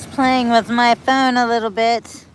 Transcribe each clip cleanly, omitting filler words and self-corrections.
Just playing with my phone a little bit.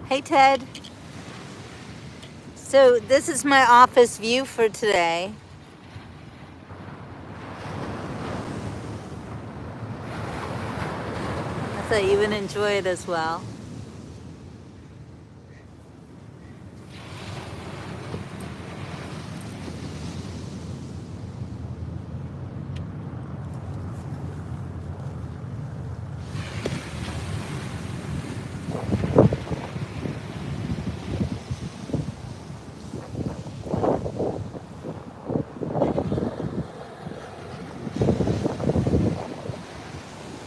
Hey Ted. So this is my office view for today. I thought you would enjoy it as well.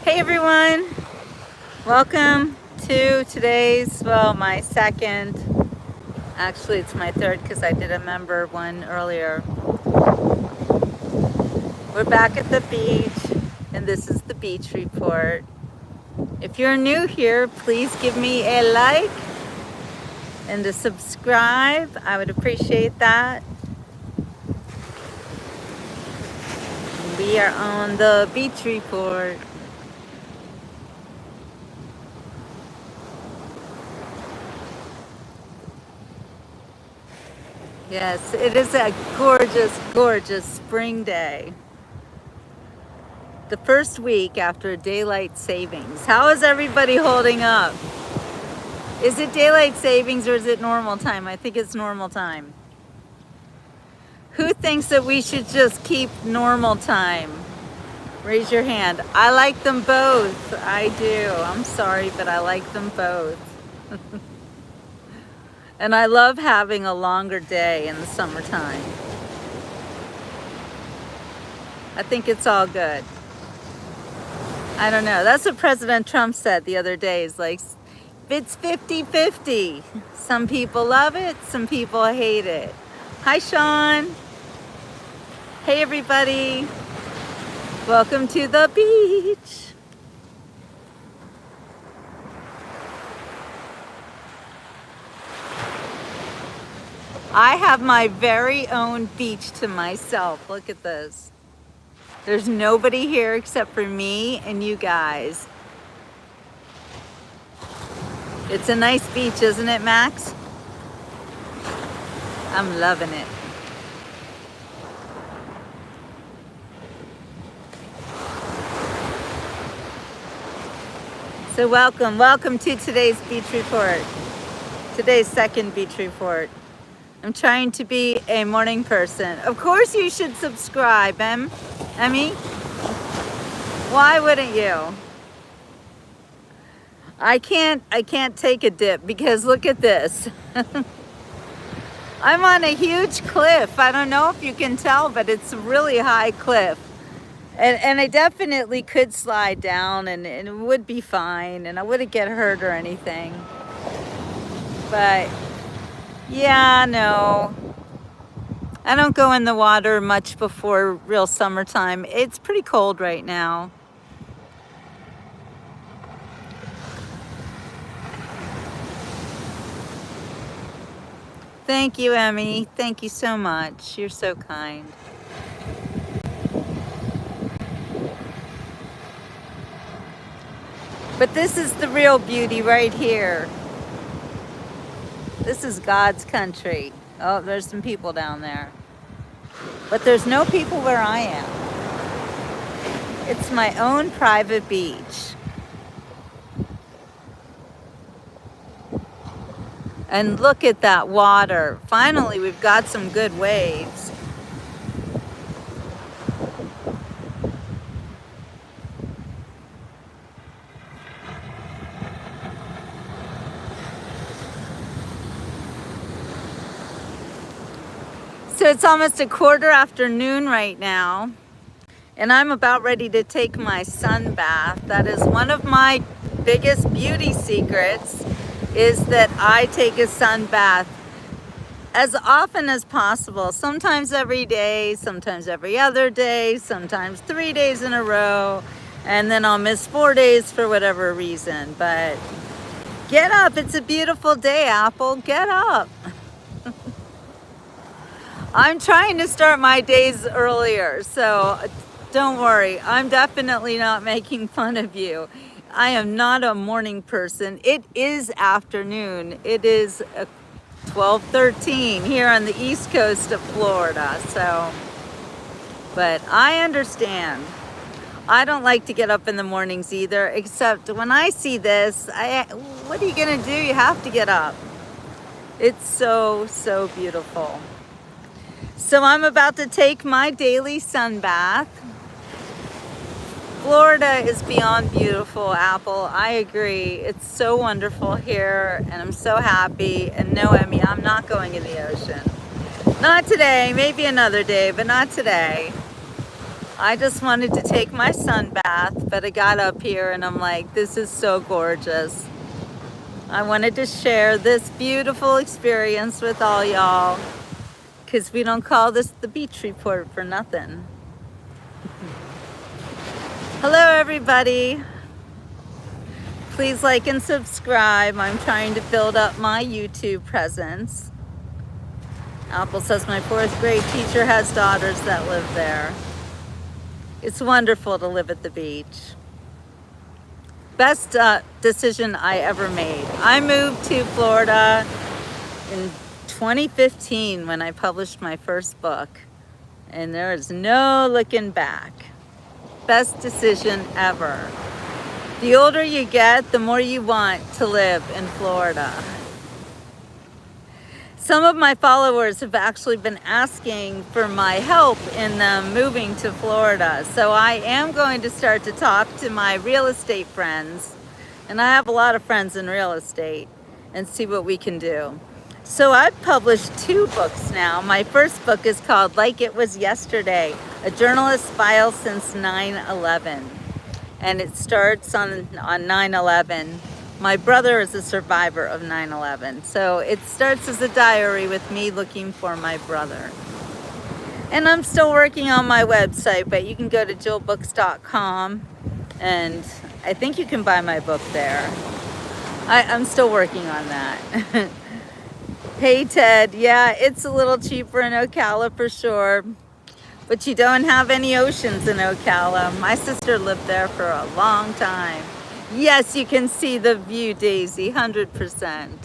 Hey everyone. Welcome to today's, my second, actually it's my third because I did a member one earlier. We're back at the beach and this is the beach report. If you're new here, please give me a like and to subscribe. I would appreciate that. We are on the beach report. Yes, it is a gorgeous, gorgeous spring day. The first week after daylight savings. How is everybody holding up? Is it daylight savings or is it normal time? I think it's normal time. Who thinks that we should just keep normal time? Raise your hand. I like them both. I do. I'm sorry, but I like them both. And I love having a longer day in the summertime. I think it's all good. I don't know. That's what President Trump said the other day. He's like, it's 50-50. Some people love it, some people hate it. Hi, Sean. Hey, everybody. Welcome to the beach. I have my very own beach to myself. Look at this. There's nobody here except for me and you guys. It's a nice beach, isn't it, Max? I'm loving it. So welcome to today's beach report. Today's second beach report. I'm trying to be a morning person. Of course you should subscribe, Emmy. Why wouldn't you? I can't take a dip because look at this. I'm on a huge cliff. I don't know if you can tell, but it's a really high cliff. And I definitely could slide down and it would be fine and I wouldn't get hurt or anything. But yeah, no. I don't go in the water much before real summertime. It's pretty cold right now. Thank you, Emmy. Thank you so much. You're so kind. But this is the real beauty right here. This is God's country. Oh, there's some people down there. But there's no people where I am. It's my own private beach. And look at that water. Finally, we've got some good waves. So it's almost 1:15 right now, and I'm about ready to take my sun bath. That is one of my biggest beauty secrets, is that I take a sun bath as often as possible. Sometimes every day, sometimes every other day, sometimes 3 days in a row, and then I'll miss 4 days for whatever reason. But get up, it's a beautiful day, Apple, get up. I'm trying to start my days earlier, so don't worry. I'm definitely not making fun of you. I am not a morning person. It is afternoon. It is 12:13 here on the east coast of Florida. So, but I understand. I don't like to get up in the mornings either, except when I see this, what are you gonna do? You have to get up. It's so, so beautiful. So I'm about to take my daily sun bath. Florida is beyond beautiful, Apple. I agree. It's so wonderful here, and I'm so happy. And no, Emmy, I'm not going in the ocean. Not today, maybe another day, but not today. I just wanted to take my sun bath, but I got up here and I'm like, this is so gorgeous. I wanted to share this beautiful experience with all y'all, because we don't call this the beach report for nothing. Hello, everybody. Please like and subscribe. I'm trying to build up my YouTube presence. Apple says my 4th grade teacher has daughters that live there. It's wonderful to live at the beach. Best decision I ever made. I moved to Florida in 2015 when I published my first book, and there is no looking back. Best decision ever. The older you get, the more you want to live in Florida. Some of my followers have actually been asking for my help in them moving to Florida. So I am going to start to talk to my real estate friends, and I have a lot of friends in real estate, and see what we can do. So I've published 2 books now. My first book is called Like It Was Yesterday, a journalist's file since 9/11. And it starts on 9/11. My brother is a survivor of 9/11. So it starts as a diary with me looking for my brother. And I'm still working on my website, but you can go to jillbooks.com, and I think you can buy my book there. I'm still working on that. Hey Ted, yeah, it's a little cheaper in Ocala for sure, but you don't have any oceans in Ocala. My sister lived there for a long time. Yes, you can see the view, Daisy, 100%.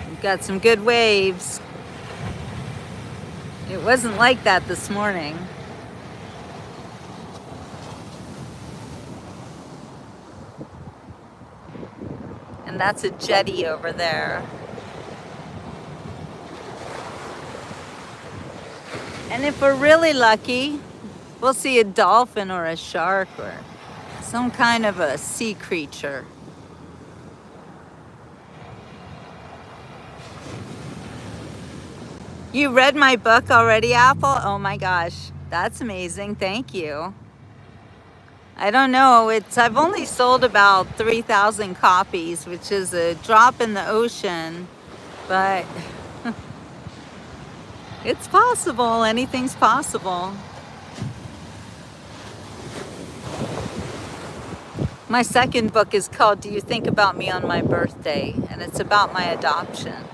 We've got some good waves. It wasn't like that this morning. And that's a jetty over there. And if we're really lucky, we'll see a dolphin or a shark or some kind of a sea creature. You read my book already, Apple? Oh my gosh, that's amazing. Thank you. I don't know, I've only sold about 3,000 copies, which is a drop in the ocean, but It's possible. Anything's possible. My second book is called Do You Think About Me on My Birthday? And it's about my adoption.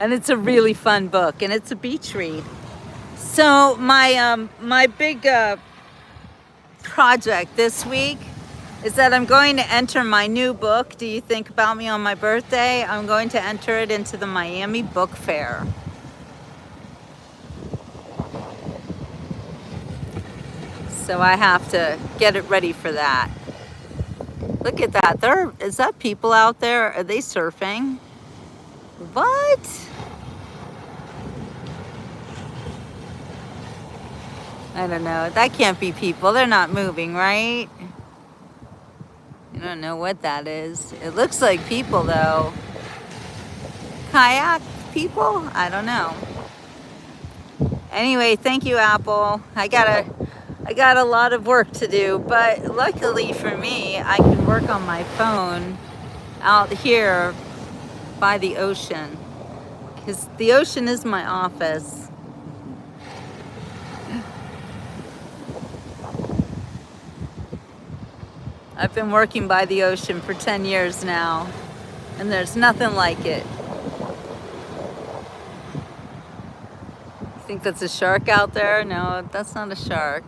And it's a really fun book, and it's a beach read. So my big project this week is that I'm going to enter my new book, Do You Think About Me on My Birthday? I'm going to enter it into the Miami Book Fair. So I have to get it ready for that. Look at that. Is that people out there? Are they surfing? What? I don't know. That can't be people. They're not moving, right? I don't know what that is. It looks like people though. Kayak people? I don't know. Anyway, thank you, Apple. I got a lot of work to do, but luckily for me, I can work on my phone out here by the ocean, because the ocean is my office. I've been working by the ocean for 10 years now, and there's nothing like it. You think that's a shark out there? No, that's not a shark.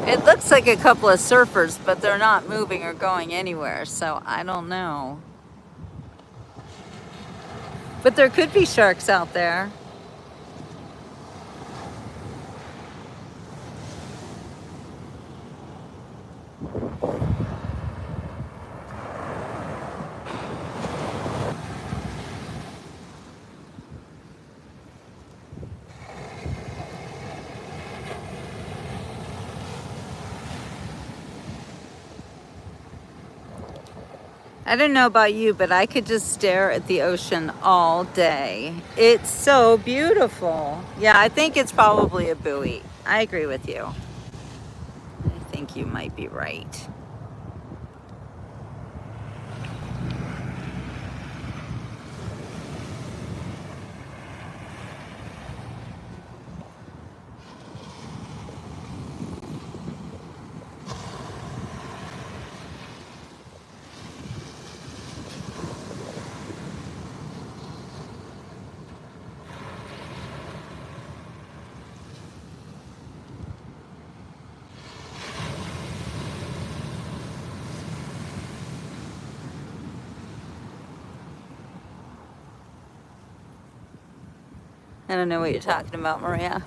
It looks like a couple of surfers, but they're not moving or going anywhere, so I don't know. But there could be sharks out there. I don't know about you, but I could just stare at the ocean all day. It's so beautiful. Yeah, I think it's probably a buoy. I agree with you. I think you might be right. I don't know what you're talking about, Maria.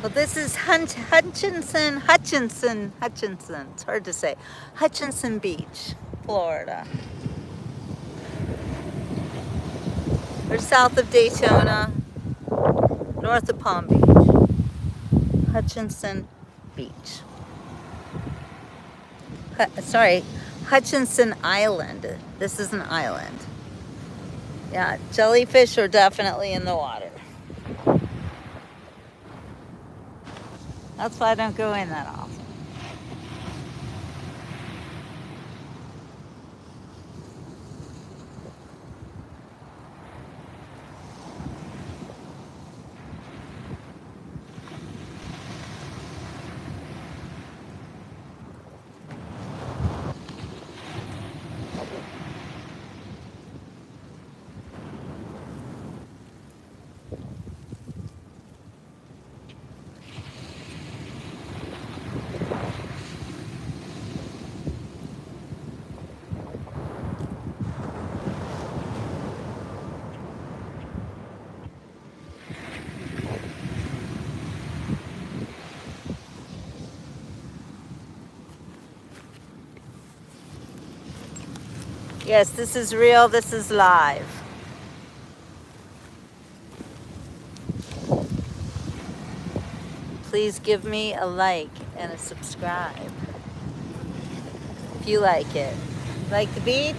Well, this is Hutchinson. It's hard to say. Hutchinson Beach, Florida. We're south of Daytona. North of Palm Beach. Hutchinson Beach. Sorry, Hutchinson Island. This is an island. Yeah, jellyfish are definitely in the water. That's why I don't go in that often. Yes, this is real, this is live. Please give me a like and a subscribe if you like it. Like the beach?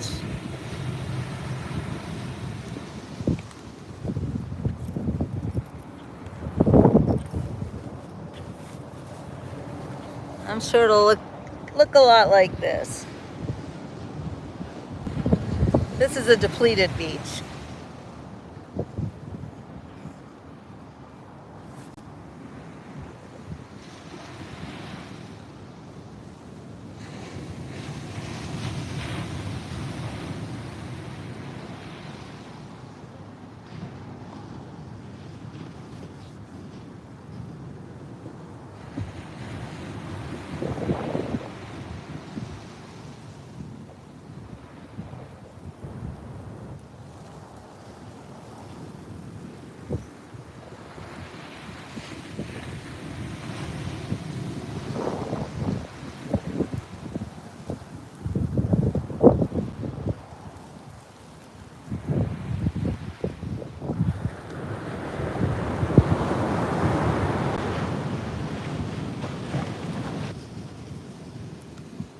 I'm sure it'll look a lot like this. This is a depleted beach.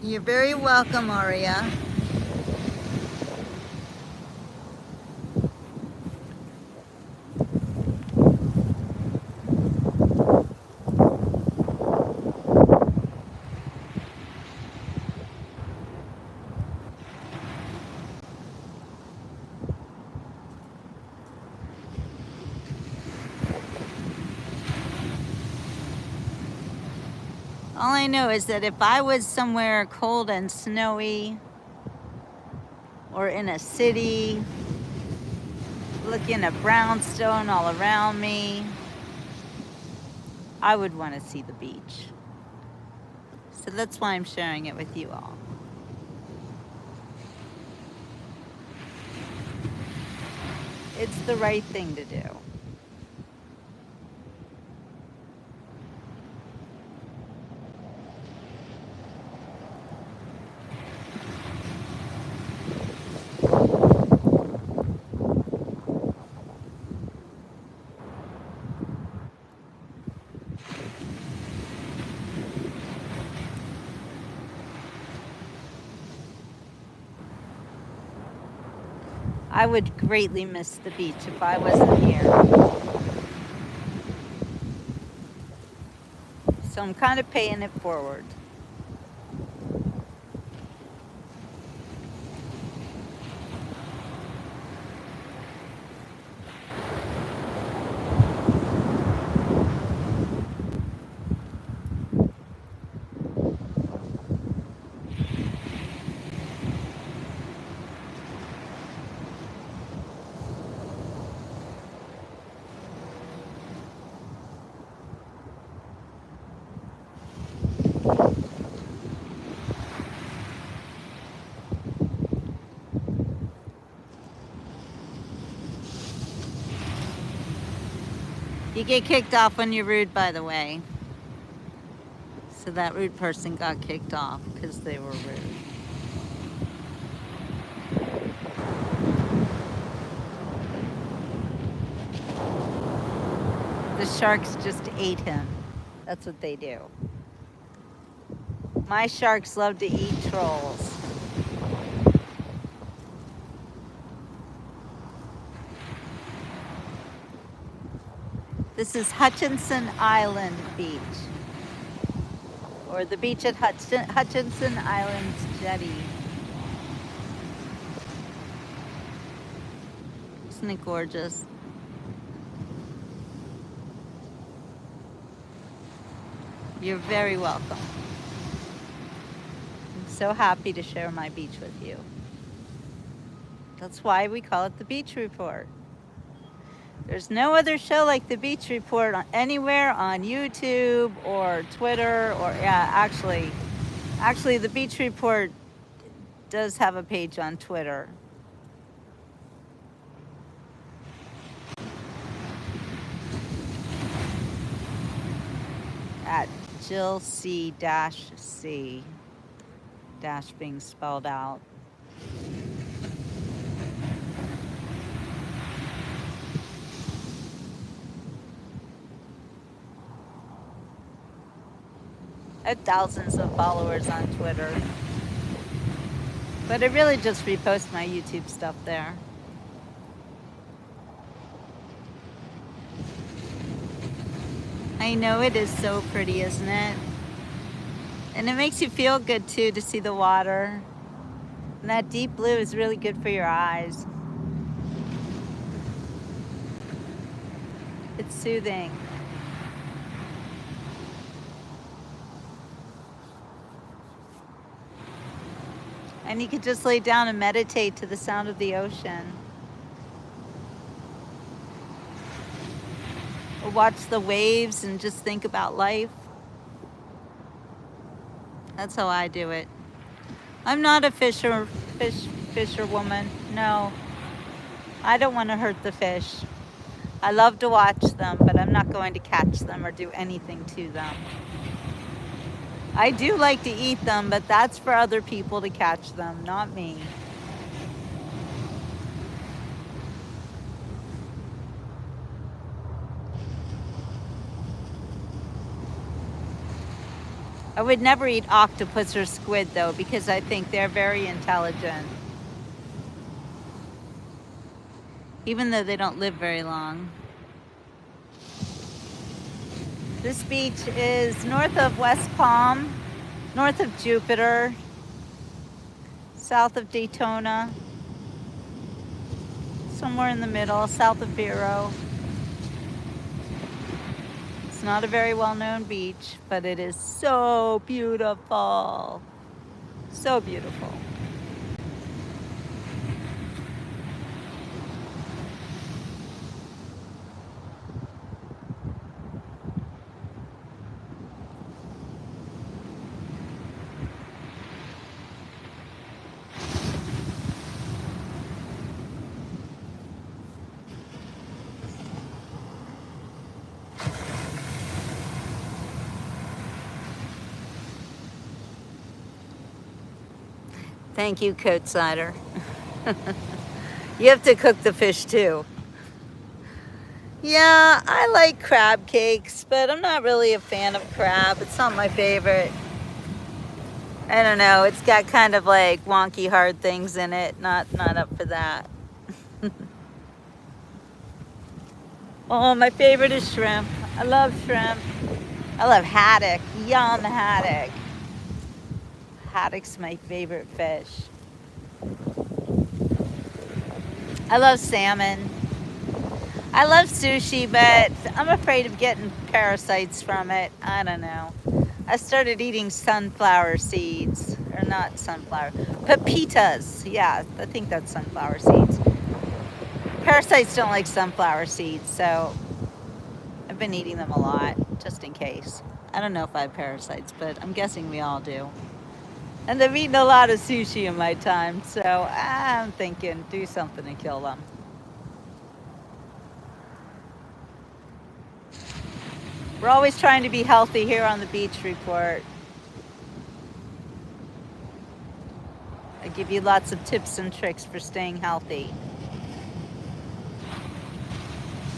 You're very welcome, Aria. All I know is that if I was somewhere cold and snowy or in a city, looking at brownstone all around me, I would want to see the beach. So that's why I'm sharing it with you all. It's the right thing to do. I would greatly miss the beach if I wasn't here. So I'm kind of paying it forward. You get kicked off when you're rude, by the way. So that rude person got kicked off because they were rude. The sharks just ate him. That's what they do. My sharks love to eat trolls. This is Hutchinson Island Beach, or the beach at Hutchinson Island Jetty. Isn't it gorgeous? You're very welcome. I'm so happy to share my beach with you. That's why we call it the Beach Report. There's no other show like the Beach Report anywhere on YouTube or Twitter or actually the Beach Report does have a page on Twitter. At Jill C C dash being spelled out. I have thousands of followers on Twitter, but I really just repost my YouTube stuff there. I know it is so pretty, isn't it? And it makes you feel good too to see the water. And that deep blue is really good for your eyes. It's soothing. And you could just lay down and meditate to the sound of the ocean. Or watch the waves and just think about life. That's how I do it. I'm not a fisherwoman. No. I don't want to hurt the fish. I love to watch them, but I'm not going to catch them or do anything to them. I do like to eat them, but that's for other people to catch them, not me. I would never eat octopus or squid though, because I think they're very intelligent. Even though they don't live very long. This beach is north of West Palm, north of Jupiter, south of Daytona, somewhere in the middle, south of Vero. It's not a very well-known beach, but it is so beautiful. So beautiful. Thank you, Coat Cider. You have to cook the fish too. Yeah, I like crab cakes, but I'm not really a fan of crab. It's not my favorite. I don't know. It's got kind of like wonky hard things in it. Not up for that. Oh, my favorite is shrimp. I love shrimp. I love haddock. Yum, haddock. Haddock's my favorite fish. I love salmon. I love sushi, but I'm afraid of getting parasites from it. I don't know. I started eating sunflower seeds, or not sunflower, pepitas. Yeah, I think that's sunflower seeds. Parasites don't like sunflower seeds, so I've been eating them a lot, just in case. I don't know if I have parasites, but I'm guessing we all do. And I've eaten a lot of sushi in my time, so I'm thinking do something to kill them. We're always trying to be healthy here on the Beach Report. I give you lots of tips and tricks for staying healthy.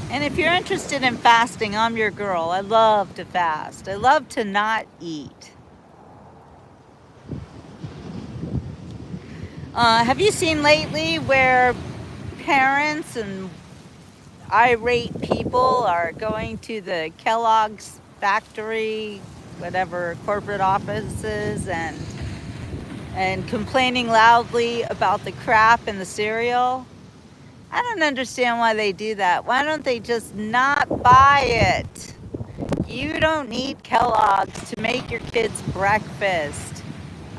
And if you're interested in fasting, I'm your girl. I love to fast. I love to not eat. Have you seen lately where parents and irate people are going to the Kellogg's factory, whatever corporate offices, and complaining loudly about the crap in the cereal? I don't understand why they do that. Why don't they just not buy it? You don't need Kellogg's to make your kids breakfast.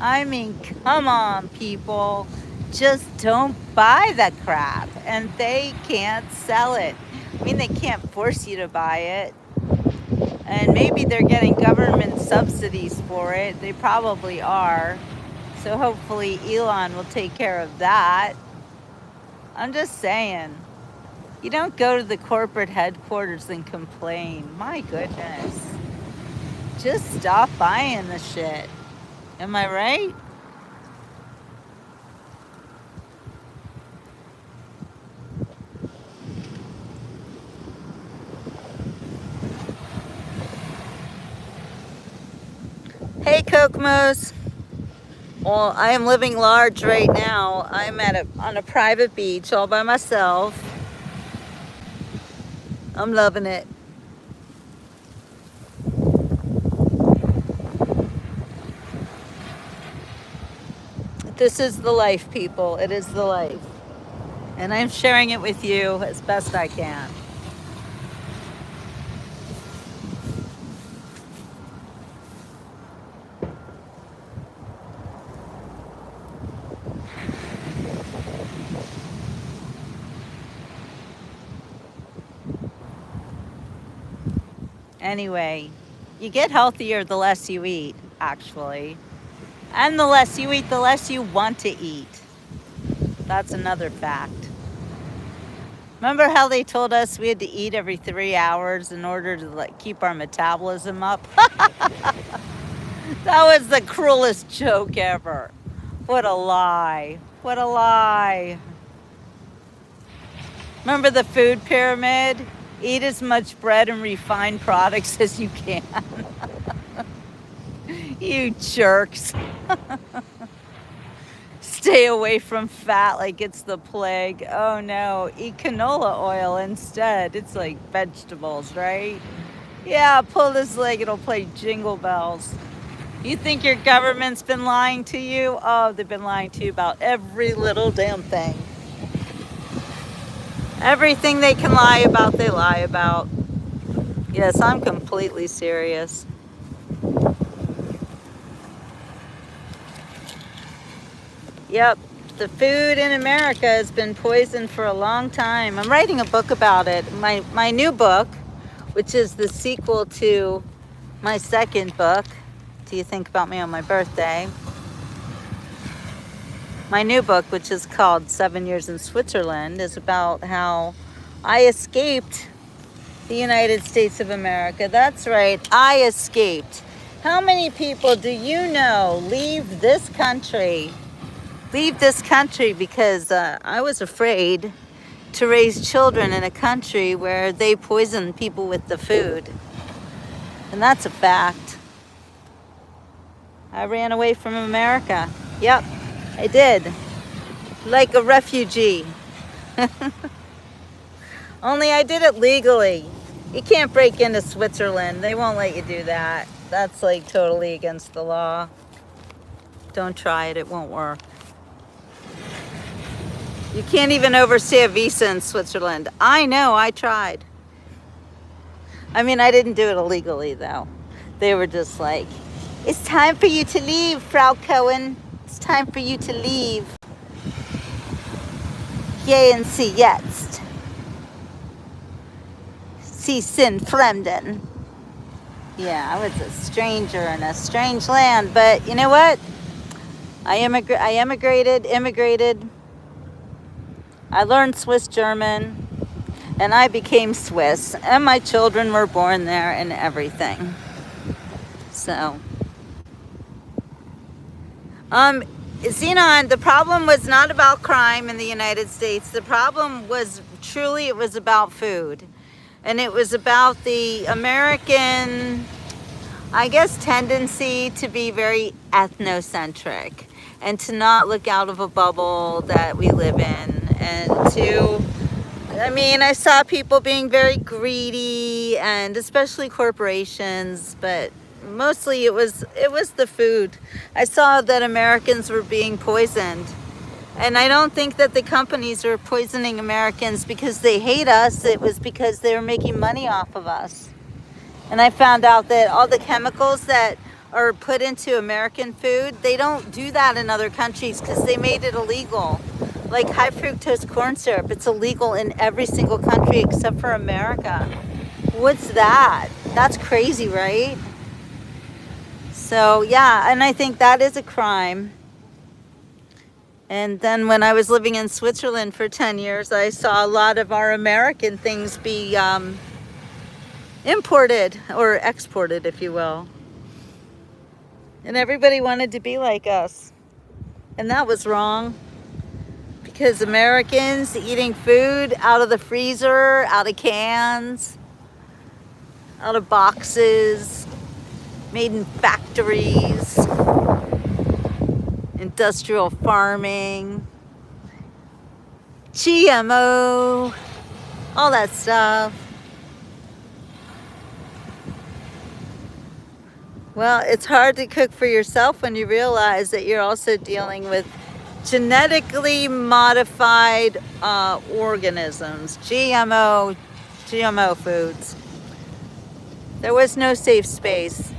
I mean, come on, people. Just don't buy that crap. And they can't sell it. I mean, they can't force you to buy it. And maybe they're getting government subsidies for it. They probably are. So hopefully Elon will take care of that. I'm just saying. You don't go to the corporate headquarters and complain. My goodness. Just stop buying the shit. Am I right? Hey, Kokomos. Well, I am living large right now. I'm on a private beach all by myself. I'm loving it. This is the life, people. It is the life. And I'm sharing it with you as best I can. Anyway, you get healthier the less you eat, actually. And the less you eat, the less you want to eat. That's another fact. Remember how they told us we had to eat every 3 hours in order to keep our metabolism up? That was the cruelest joke ever. What a lie. What a lie. Remember the food pyramid? Eat as much bread and refined products as you can. You jerks. Stay away from fat like it's the plague. Oh no, eat canola oil instead. It's like vegetables, right? Yeah, pull this leg, it'll play jingle bells. You think your government's been lying to you? Oh, they've been lying to you about every little damn thing. Everything they can lie about, they lie about. Yes, I'm completely serious. Yep, the food in America has been poisoned for a long time. I'm writing a book about it. My new book, which is the sequel to my second book, Do You Think About Me on My Birthday? My new book, which is called 7 Years in Switzerland, is about how I escaped the United States of America. That's right, I escaped. How many people do you know leave this country? Leave this country because I was afraid to raise children in a country where they poison people with the food. And that's a fact. I ran away from America. Yep, I did. Like a refugee. Only I did it legally. You can't break into Switzerland. They won't let you do that. That's like totally against the law. Don't try it, it won't work. You can't even overstay a visa in Switzerland. I know, I tried. I mean, I didn't do it illegally though. They were just like, it's time for you to leave, Frau Cohen. It's time for you to leave. Gehen Sie jetzt. Sie sind Fremden. Yeah, I was a stranger in a strange land, but you know what? I immigrated. I learned Swiss German, and I became Swiss, and my children were born there and everything. So, Xenon, the problem was not about crime in the United States. The problem was truly, it was about food. And it was about the American, I guess, tendency to be very ethnocentric and to not look out of a bubble that we live in. And to, I mean, I saw people being very greedy, and especially corporations, but mostly it was the food. I saw that Americans were being poisoned. And I don't think that the companies are poisoning Americans because they hate us. It was because they were making money off of us. And I found out that all the chemicals that are put into American food, they don't do that in other countries because they made it illegal. Like high fructose corn syrup, it's illegal in every single country except for America. What's that? That's crazy, right? So yeah, and I think that is a crime. And then when I was living in Switzerland for 10 years, I saw a lot of our American things be imported or exported, if you will. And everybody wanted to be like us. And that was wrong. Because Americans eating food out of the freezer, out of cans, out of boxes, made in factories, industrial farming, GMO, all that stuff. Well, it's hard to cook for yourself when you realize that you're also dealing with genetically modified organisms, GMO foods. There was no safe space.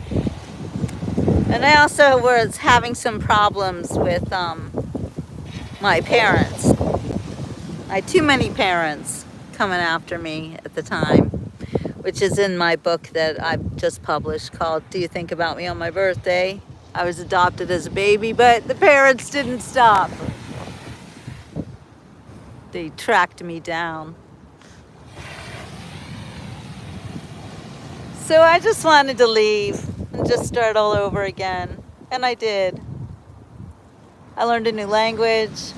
And I also was having some problems with my parents. I had too many parents coming after me at the time, which is in my book that I've just published called Do You Think About Me on My Birthday? I was adopted as a baby, but the parents didn't stop. They tracked me down. So I just wanted to leave and just start all over again. And I did. I learned a new language.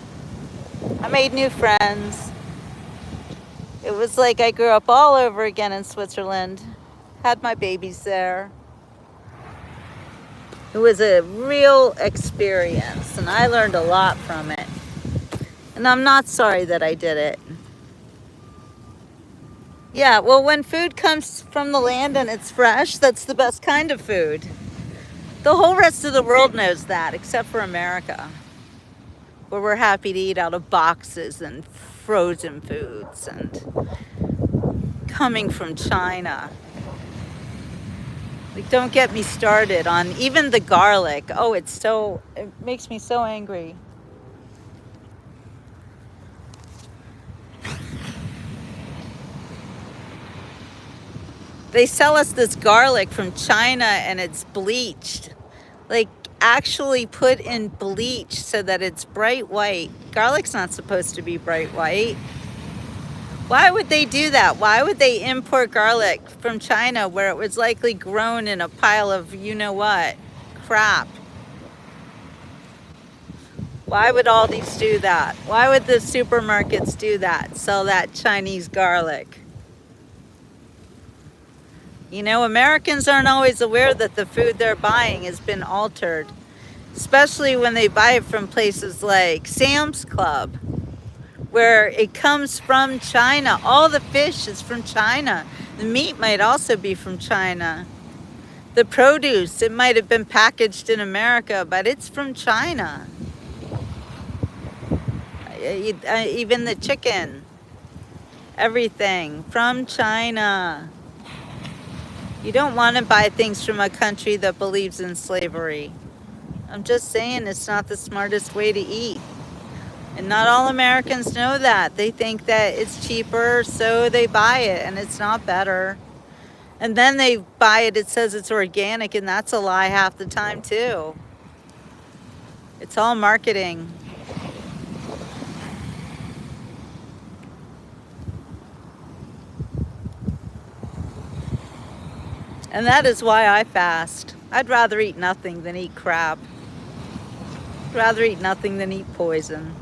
I made new friends. It was like I grew up all over again in Switzerland. Had my babies there. It was a real experience, and I learned a lot from it. And I'm not sorry that I did it. Yeah, well, when food comes from the land and it's fresh, that's the best kind of food. The whole rest of the world knows that, except for America, where we're happy to eat out of boxes and frozen foods and coming from China. Like, don't get me started on even the garlic. Oh, it makes me so angry. They sell us this garlic from China and it's bleached. Like, actually put in bleach so that it's bright white. Garlic's not supposed to be bright white. Why would they do that? Why would they import garlic from China where it was likely grown in a pile of you-know-what crap? Why would Aldi's do that? Why would the supermarkets do that? Sell that Chinese garlic? You know, Americans aren't always aware that the food they're buying has been altered, especially when they buy it from places like Sam's Club, where it comes from China. All the fish is from China. The meat might also be from China. The produce, it might have been packaged in America, but it's from China. Even the chicken, everything from China. You don't want to buy things from a country that believes in slavery. I'm just saying it's not the smartest way to eat. And not all Americans know that. They think that it's cheaper, so they buy it, and it's not better. And then they buy it, it says it's organic, and that's a lie half the time too. It's all marketing. And that is why I fast. I'd rather eat nothing than eat crap. I'd rather eat nothing than eat poison.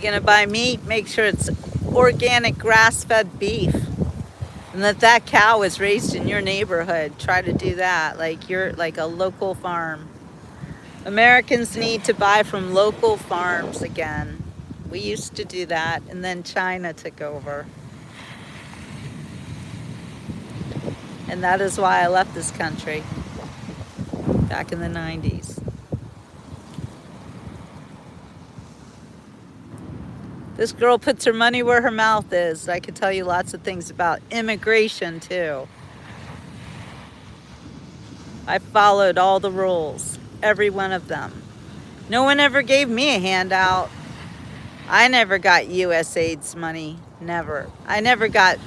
You're gonna buy meat, make sure it's organic grass-fed beef. And that cow is raised in your neighborhood. Try to do that, like you're like a local farm. Americans need to buy from local farms again. We used to do that, and then China took over. And that is why I left this country back in the 90s. This girl puts her money where her mouth is. I could tell you lots of things about immigration too. I followed all the rules, every one of them. No one ever gave me a handout. I never got USAID's money, never. I never got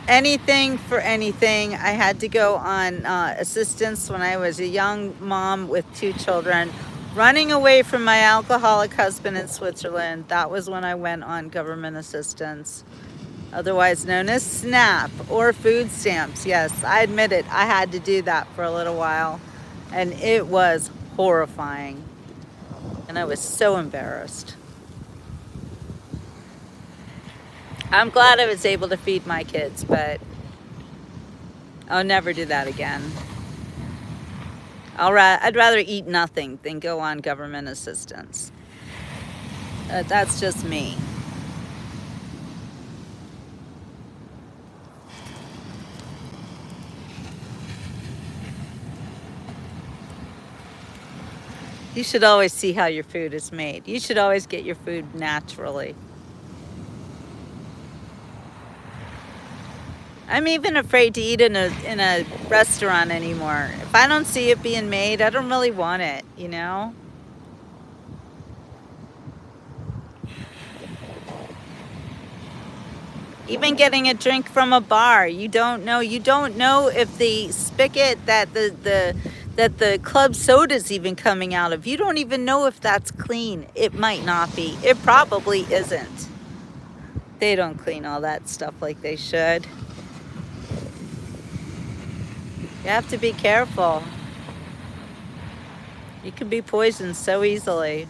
anything for anything. I had to go on assistance when I was a young mom with 2 children, running away from my alcoholic husband in Switzerland. That was when I went on government assistance, otherwise known as SNAP or food stamps. Yes, I admit it. I had to do that for a little while, and it was horrifying. And I was so embarrassed. I'm glad I was able to feed my kids, but I'll never do that again. I'd rather eat nothing than go on government assistance. That's just me. You should always see how your food is made. You should always get your food naturally. I'm even afraid to eat in a restaurant anymore. If I don't see it being made, I don't really want it, you know? Even getting a drink from a bar, you don't know if the spigot that the club soda's even coming out of, you don't even know if that's clean. It might not be. It probably isn't. They don't clean all that stuff like they should. You have to be careful. You can be poisoned so easily.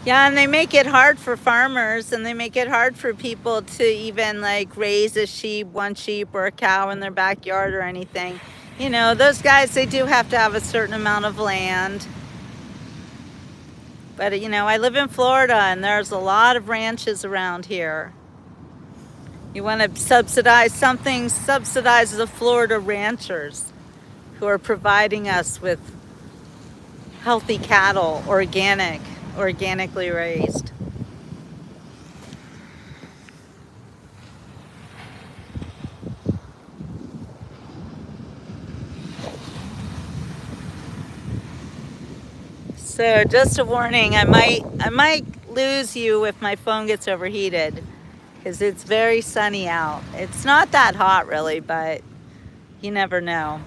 Yeah, and they make it hard for farmers, and they make it hard for people to even like raise a sheep, 1 sheep or a cow in their backyard or anything. You know, those guys, they do have to have a certain amount of land. But, you know, I live in Florida, and there's a lot of ranches around here. You want to subsidize something, subsidize the Florida ranchers who are providing us with healthy cattle, organically raised. So just a warning, I might lose you if my phone gets overheated, because it's very sunny out. It's not that hot really, but you never know.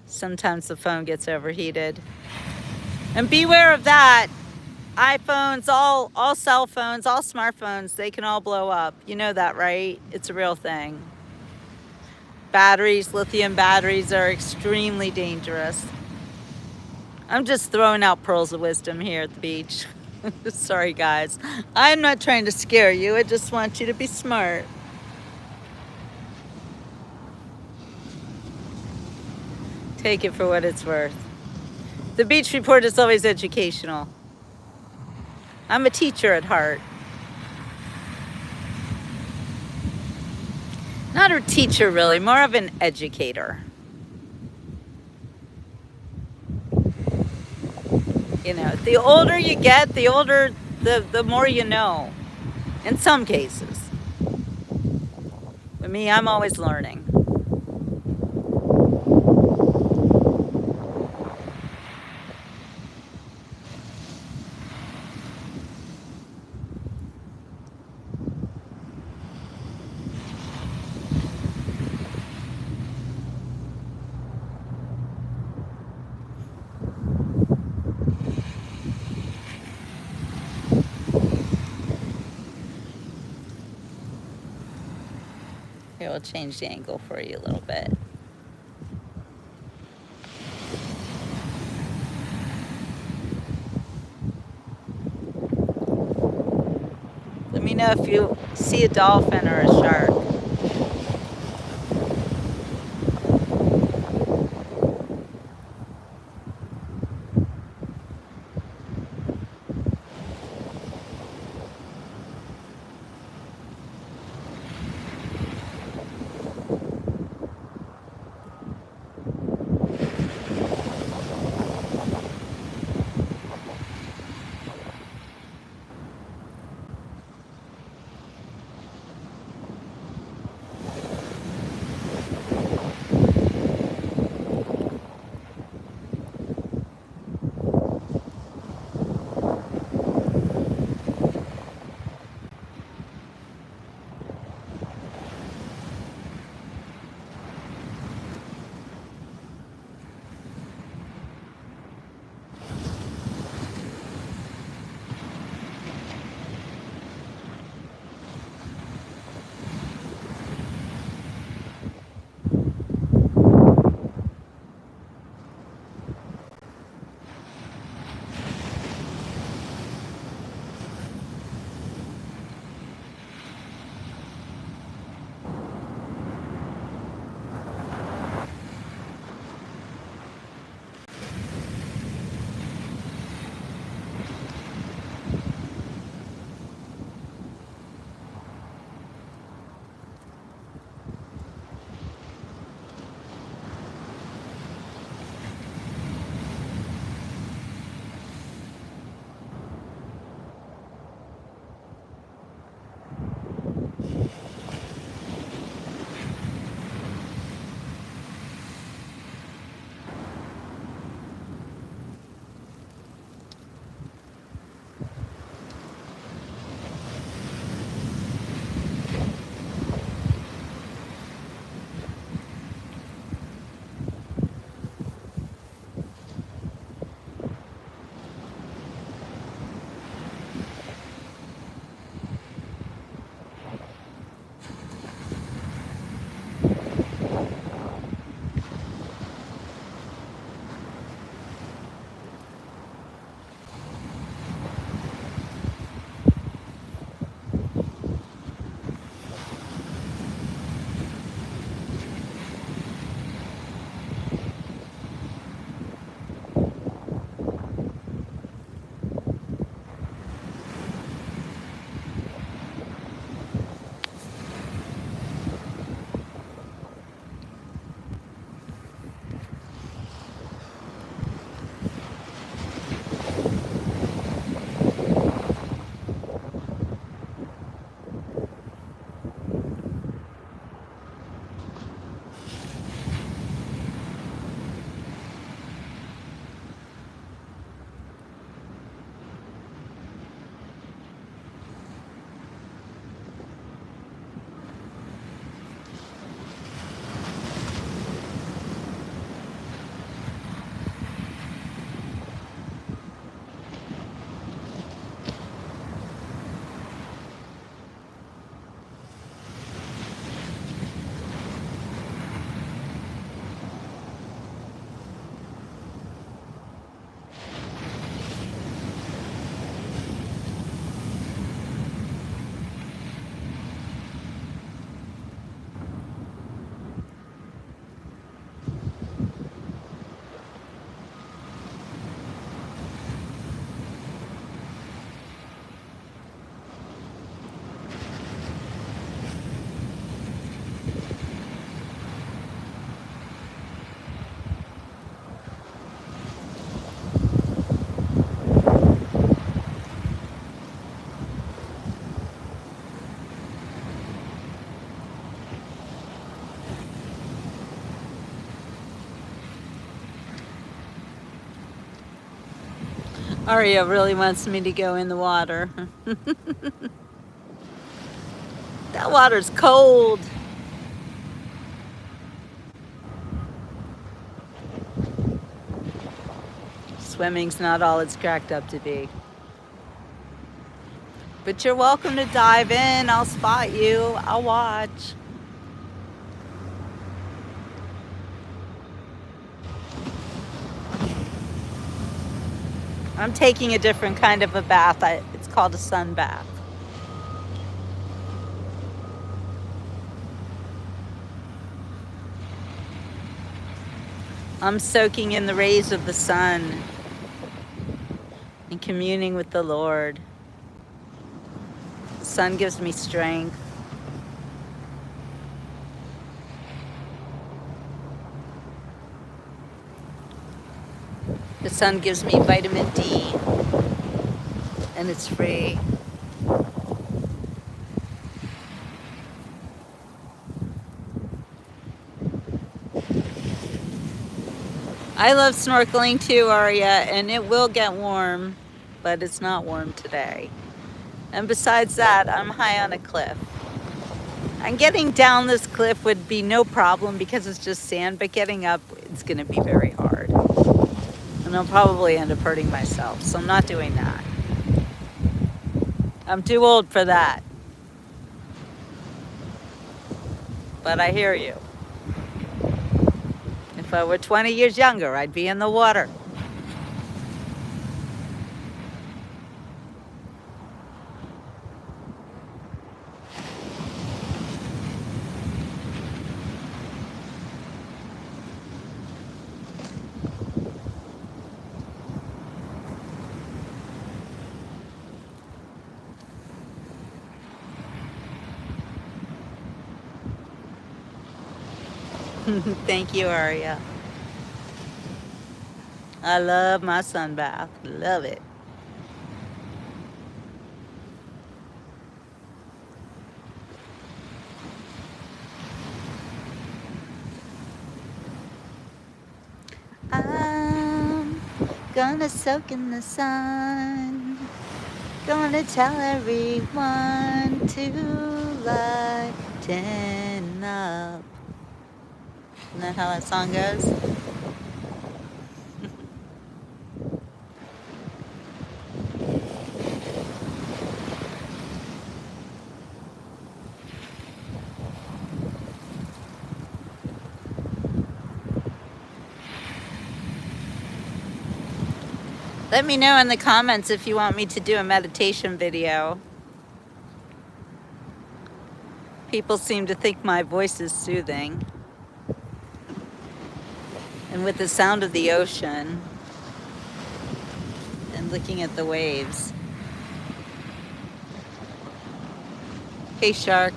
Sometimes the phone gets overheated. And beware of that. iPhones, all cell phones, all smartphones, they can all blow up. You know that, right? It's a real thing. Batteries, lithium batteries are extremely dangerous. I'm just throwing out pearls of wisdom here at the beach. Sorry, guys. I'm not trying to scare you. I just want you to be smart. Take it for what it's worth. The Beach Report is always educational. I'm a teacher at heart. Not a teacher, really, more of an educator. You know, the older you get, the more you know, in some cases. With me, I'm always learning. Here, we'll change the angle for you a little bit. Let me know if you see a dolphin or a shark. Aria really wants me to go in the water. That water's cold. Swimming's not all it's cracked up to be. But you're welcome to dive in. I'll spot you. I'll watch. I'm taking a different kind of a bath. It's called a sun bath. I'm soaking in the rays of the sun and communing with the Lord. The sun gives me strength. The sun gives me vitamin D, and it's free. I love snorkeling too, Aria, and it will get warm, but it's not warm today. And besides that, I'm high on a cliff. And getting down this cliff would be no problem because it's just sand, but getting up, it's gonna be very hard. And I'll probably end up hurting myself, so I'm not doing that. I'm too old for that. But I hear you. If I were 20 years younger, I'd be in the water. Thank you, Aria. I love my sun bath. Love it. I'm gonna soak in the sun. Gonna tell everyone to lighten up. Isn't that how that song goes? Let me know in the comments if you want me to do a meditation video. People seem to think my voice is soothing. And with the sound of the ocean and looking at the waves. Hey, shark.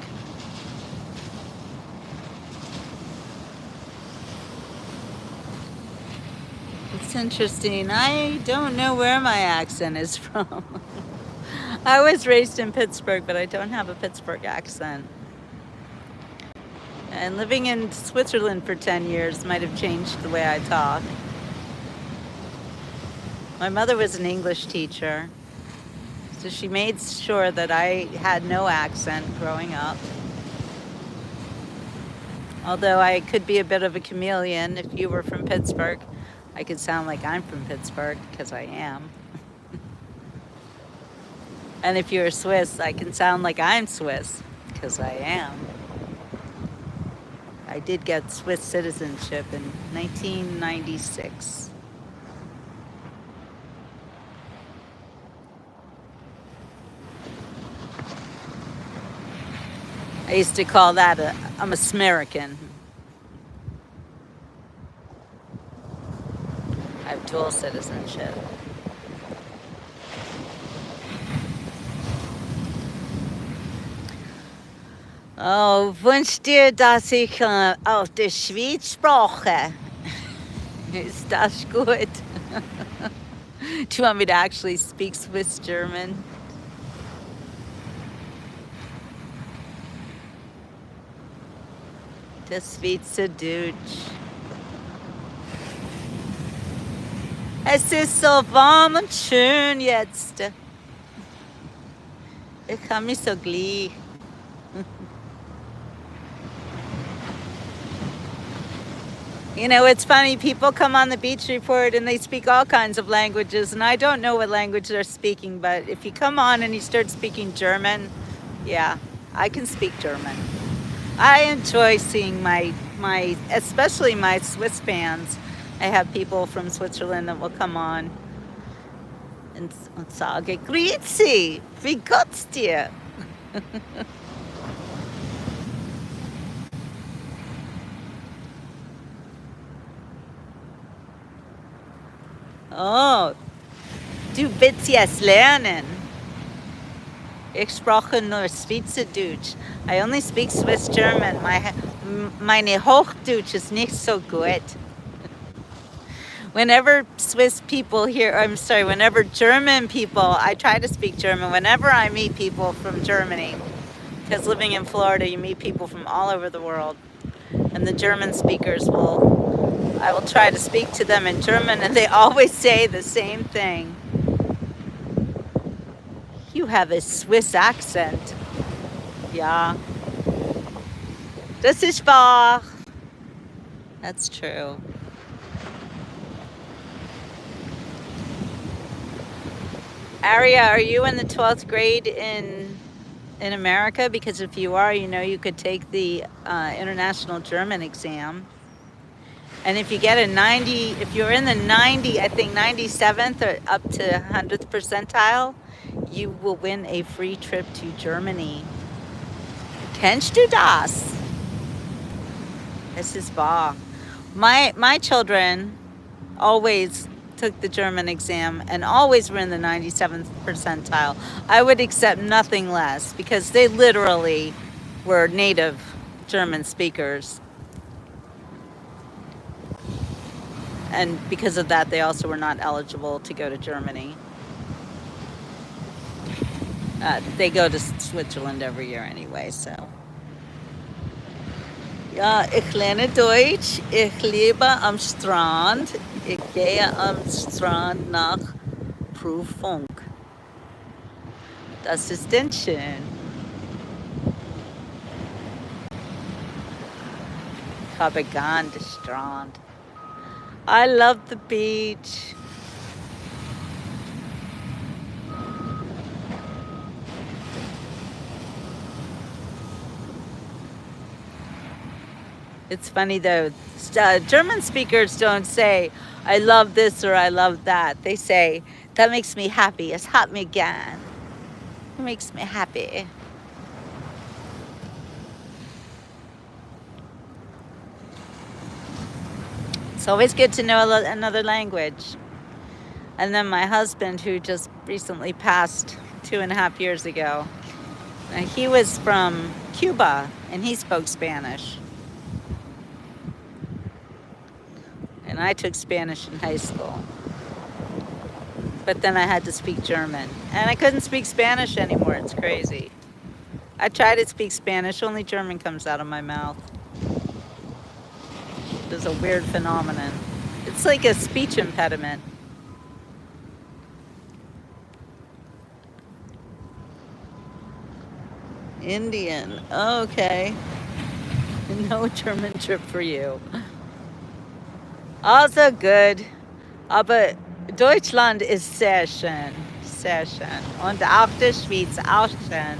It's interesting. I don't know where my accent is from. I was raised in Pittsburgh, but I don't have a Pittsburgh accent. And living in Switzerland for 10 years might have changed the way I talk. My mother was an English teacher, so she made sure that I had no accent growing up. Although I could be a bit of a chameleon. If you were from Pittsburgh, I could sound like I'm from Pittsburgh, because I am. And if you're Swiss, I can sound like I'm Swiss, because I am. I did get Swiss citizenship in 1996. I used to call that I'm a Smerican. I have dual citizenship. Oh, wünsch dir, dass ich auf der Schweiz spreche? Ist das gut? Do you want me to actually speak Swiss German? Das Schweizerdeutsch. Es ist so warm und schön jetzt. Ich kann mich so gleich. You know, it's funny, people come on the beach report and they speak all kinds of languages, and I don't know what language they're speaking, but if you come on and you start speaking German, yeah, I can speak German. I enjoy seeing my especially my Swiss fans. I have people from Switzerland that will come on. und sage Grüezi, wie geht's dir? Oh, du willst jetzt lernen. Ich spreche nur Schweizerdeutsch. I only speak Swiss German. Meine Hochdeutsch is nicht so good. Whenever Swiss people here, I'm sorry, whenever German people, I try to speak German. Whenever I meet people from Germany, because living in Florida, you meet people from all over the world. And the German speakers I will try to speak to them in German, and they always say the same thing. You have a Swiss accent. Ja, das ist wahr. That's true. Aria, are you in the 12th grade in America? Because if you are, you know you could take the International German exam. And if you get a 90, if you're in the 90, I think 97th or up to 100th percentile, you will win a free trip to Germany. Kennst du das? This is wahr. My children always took the German exam and always were in the 97th percentile. I would accept nothing less because they literally were native German speakers. And because of that, they also were not eligible to go to Germany. They go to Switzerland every year anyway, so. Ja, ich lerne Deutsch. Ich lebe am Strand. Ich gehe am Strand nach Prüfung. Das ist denn schön. Ich habe gern den Strand. I love the beach. It's funny though, German speakers don't say, I love this or I love that. They say, that makes me happy. Es hat mir gern. It makes me happy. It's always good to know another language. And then my husband, who just recently passed 2.5 years ago, he was from Cuba and he spoke Spanish. And I took Spanish in high school. But then I had to speak German. And I couldn't speak Spanish anymore. It's crazy. I try to speak Spanish, only German comes out of my mouth. It's a weird phenomenon. It's like a speech impediment. Indian. Okay. No German trip for you. Also good. Aber Deutschland ist sehr schön. Sehr schön. Und auch die Schweiz auch schön.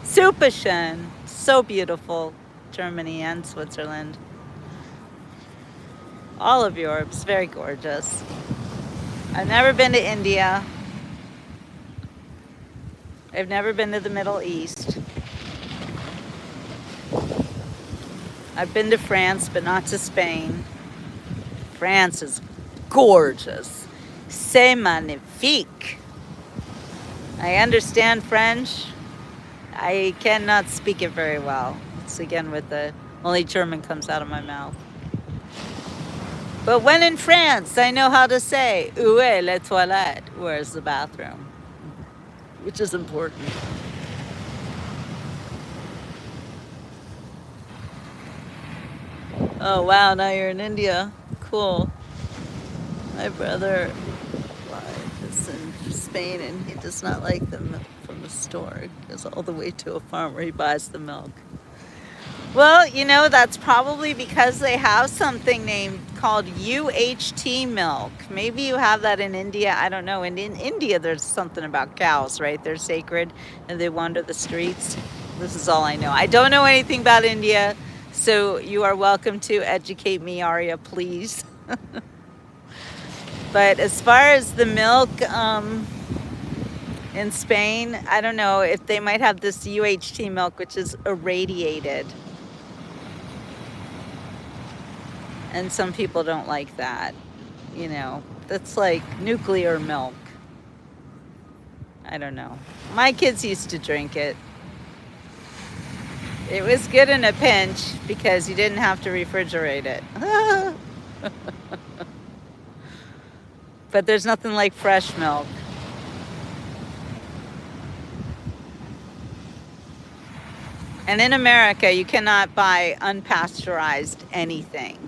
Super schön. So beautiful. Germany and Switzerland. All of Europe's very gorgeous. I've never been to India. I've never been to the Middle East. I've been to France, but not to Spain. France is gorgeous. C'est magnifique. I understand French. I cannot speak it very well. It's again with the only German comes out of my mouth. But when in France, I know how to say, où est la toilette? Where's the bathroom? Which is important. Oh, wow, now you're in India. Cool. My brother is in Spain and he does not like the milk from the store. He goes all the way to a farm where he buys the milk. Well, you know, that's probably because they have something called UHT milk. Maybe you have that in India. I don't know. And in India, there's something about cows, right? They're sacred and they wander the streets. This is all I know. I don't know anything about India, so you are welcome to educate me, Aria, please. But as far as the milk, In Spain, I don't know if they might have this UHT milk, which is irradiated. And some people don't like that. You know, that's like nuclear milk. I don't know. My kids used to drink it. It was good in a pinch because you didn't have to refrigerate it. But there's nothing like fresh milk. And in America, you cannot buy unpasteurized anything.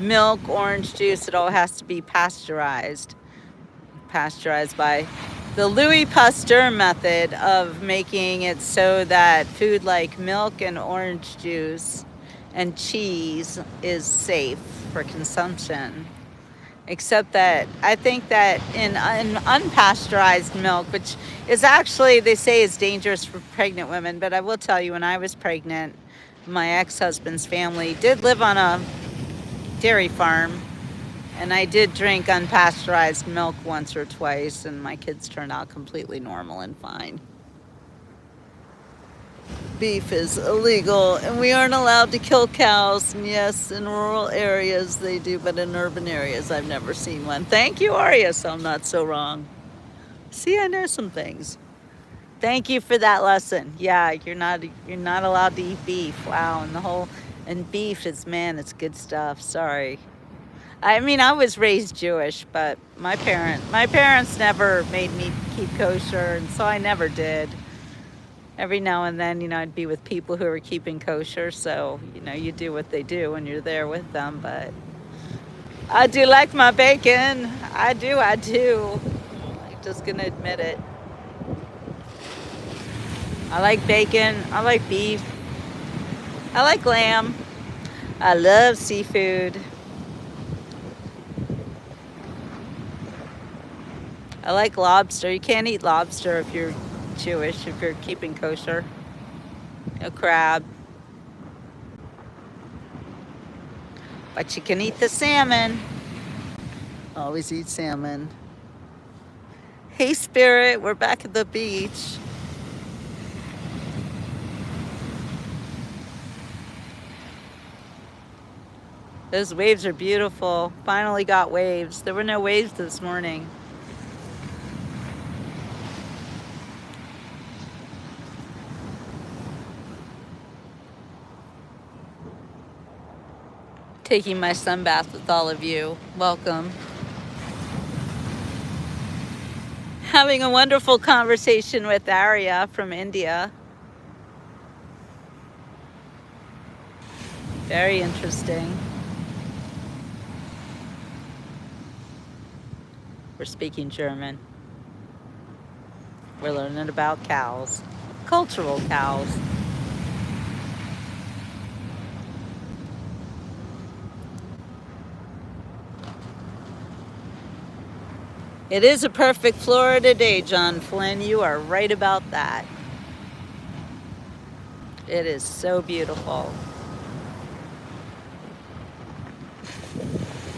Milk, orange juice, it all has to be pasteurized. Pasteurized by the Louis Pasteur method of making it so that food like milk and orange juice and cheese is safe for consumption. Except that I think that in unpasteurized milk, which is actually, they say is dangerous for pregnant women, but I will tell you, when I was pregnant, my ex-husband's family did live on a dairy farm, and I did drink unpasteurized milk once or twice, and my kids turned out completely normal and fine. Beef is illegal, and we aren't allowed to kill cows. And yes, in rural areas they do, but in urban areas I've never seen one. Thank you, Arya, so I'm not so wrong. See, I know some things. Thank you for that lesson. Yeah, you're not allowed to eat beef. Wow, and beef is, man, it's good stuff. Sorry. I mean, I was raised Jewish, but my parents never made me keep kosher, and so I never did. Every now and then, I'd be with people who are keeping kosher, so, you do what they do when you're there with them, but I do like my bacon. I do. I'm just gonna admit it. I like bacon. I like beef. I like lamb. I love seafood. I like lobster. You can't eat lobster if you're Jewish, if you're keeping kosher. Crab. But you can eat the salmon. Always eat salmon. Hey, Spirit, we're back at the beach. Those waves are beautiful. Finally got waves. There were no waves this morning. Taking my sun bath with all of you. Welcome. Having a wonderful conversation with Arya from India. Very interesting. We're speaking German. We're learning about cows, cultural cows. It is a perfect Florida day, John Flynn. You are right about that. It is so beautiful.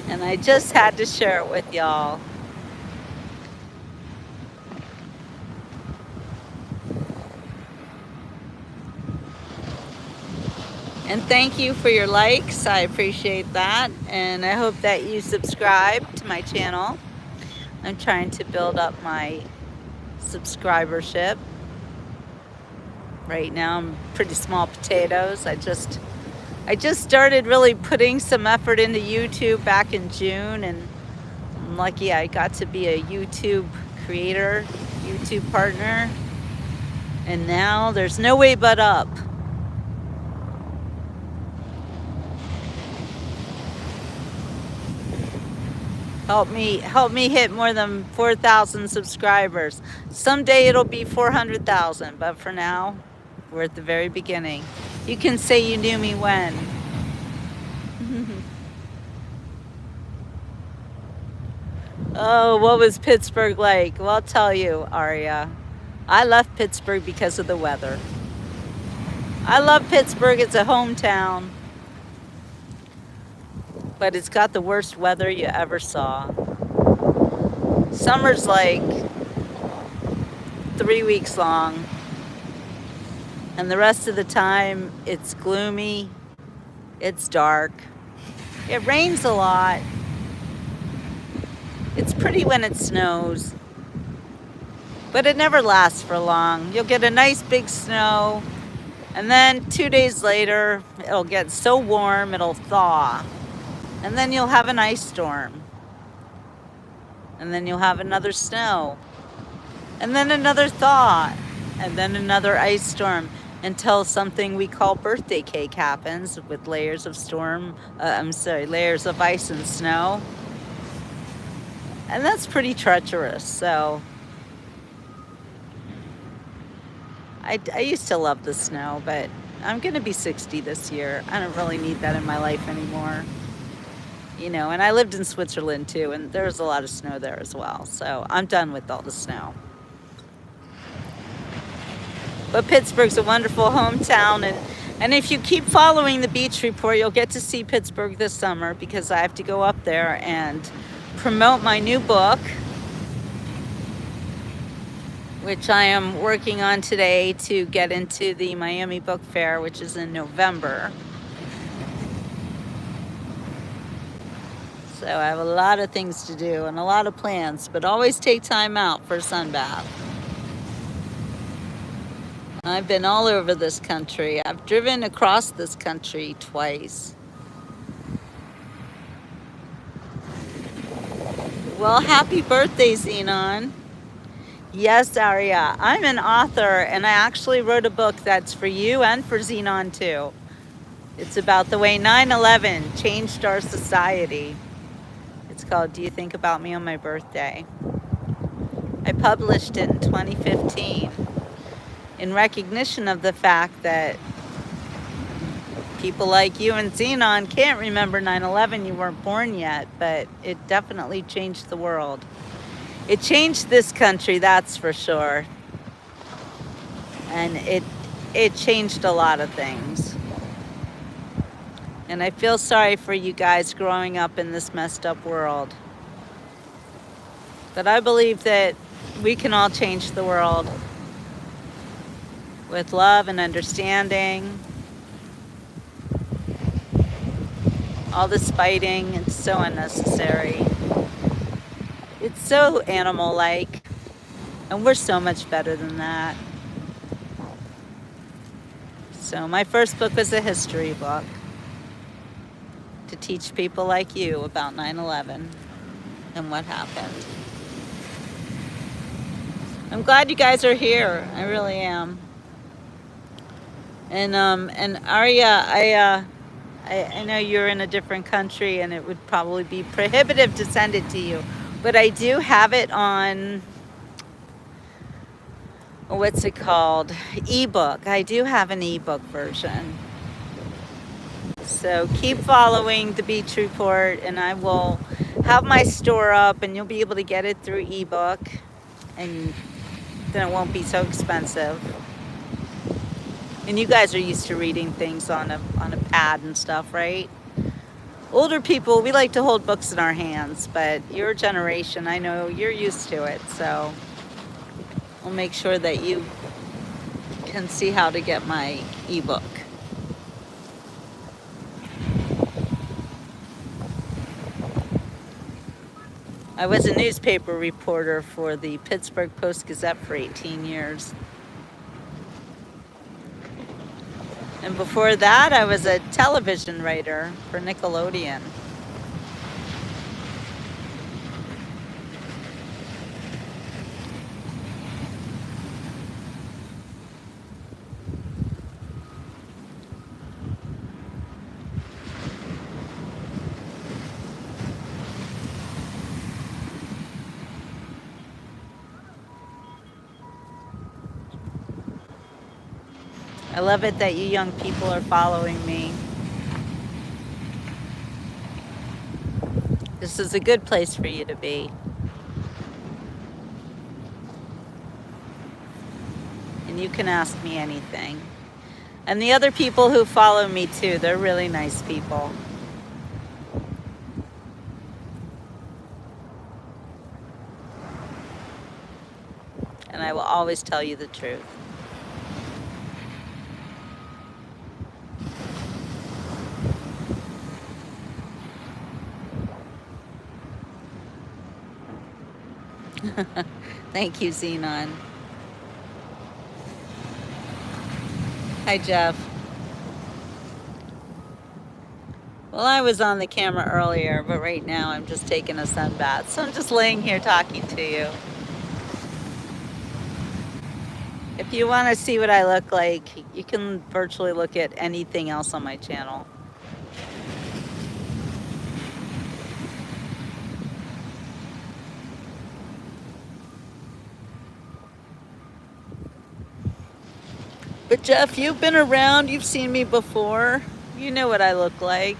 And I just had to share it with y'all. And thank you for your likes. I appreciate that. And I hope that you subscribe to my channel. I'm trying to build up my subscribership. Right now I'm pretty small potatoes. I just started really putting some effort into YouTube back in June, and I'm lucky I got to be a YouTube creator, YouTube partner. And now there's no way but up. Help me hit more than 4,000 subscribers. Someday it'll be 400,000, but for now, we're at the very beginning. You can say you knew me when. Oh, what was Pittsburgh like? Well, I'll tell you, Aria. I left Pittsburgh because of the weather. I love Pittsburgh. It's a hometown. But it's got the worst weather you ever saw. Summer's like 3 weeks long. And the rest of the time, it's gloomy, it's dark, it rains a lot. It's pretty when it snows, but it never lasts for long. You'll get a nice big snow, and then 2 days later, it'll get so warm, it'll thaw. And then you'll have an ice storm. And then you'll have another snow. And then another thaw. And then another ice storm, until something we call birthday cake happens with layers of layers of ice and snow. And that's pretty treacherous. So I used to love the snow, but I'm gonna be 60 this year. I don't really need that in my life anymore. You know, and I lived in Switzerland too, and there's a lot of snow there as well. So I'm done with all the snow. But Pittsburgh's a wonderful hometown, and if you keep following the Beach Report, you'll get to see Pittsburgh this summer, because I have to go up there and promote my new book, which I am working on today to get into the Miami Book Fair, which is in November. So I have a lot of things to do and a lot of plans, but always take time out for a sunbath. I've been all over this country. I've driven across this country twice. Well, happy birthday, Xenon. Yes, Aria. I'm an author, and I actually wrote a book that's for you and for Xenon too. It's about the way 9/11 changed our society. It's called Do You Think About Me on My Birthday? I published it in 2015 in recognition of the fact that people like you and Xenon can't remember 9/11. You weren't born yet, but it definitely changed the world. It changed this country, that's for sure. And it changed a lot of things. And I feel sorry for you guys growing up in this messed up world. But I believe that we can all change the world with love and understanding. All this fighting, it's so unnecessary. It's so animal-like, and we're so much better than that. So my first book was a history book to teach people like you about 9/11 and what happened. I'm glad you guys are here. I really am. And Arya, I know you're in a different country, and it would probably be prohibitive to send it to you, but I do have it on, what's it called? Ebook. I do have an ebook version. So keep following the Beach Report, and I will have my store up, and you'll be able to get it through ebook, and then it won't be so expensive. And you guys are used to reading things on a pad and stuff, right? Older people, we like to hold books in our hands, but your generation, I know you're used to it, so I'll make sure that you can see how to get my ebook. I was a newspaper reporter for the Pittsburgh Post-Gazette for 18 years. And before that, I was a television writer for Nickelodeon. I love it that you young people are following me. This is a good place for you to be. And you can ask me anything. And the other people who follow me too, they're really nice people. and I will always tell you the truth. Thank you, Xenon. Hi, Jeff. Well, I was on the camera earlier, but right now I'm just taking a sun bath. So I'm just laying here talking to you. If you want to see what I look like, you can virtually look at anything else on my channel. But Jeff, you've been around, you've seen me before. You know what I look like.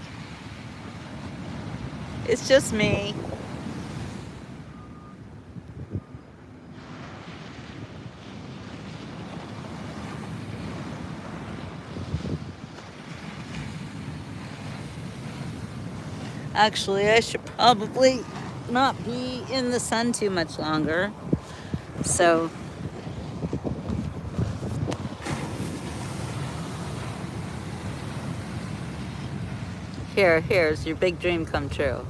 It's just me. Actually, I should probably not be in the sun too much longer. So here's your big dream come true.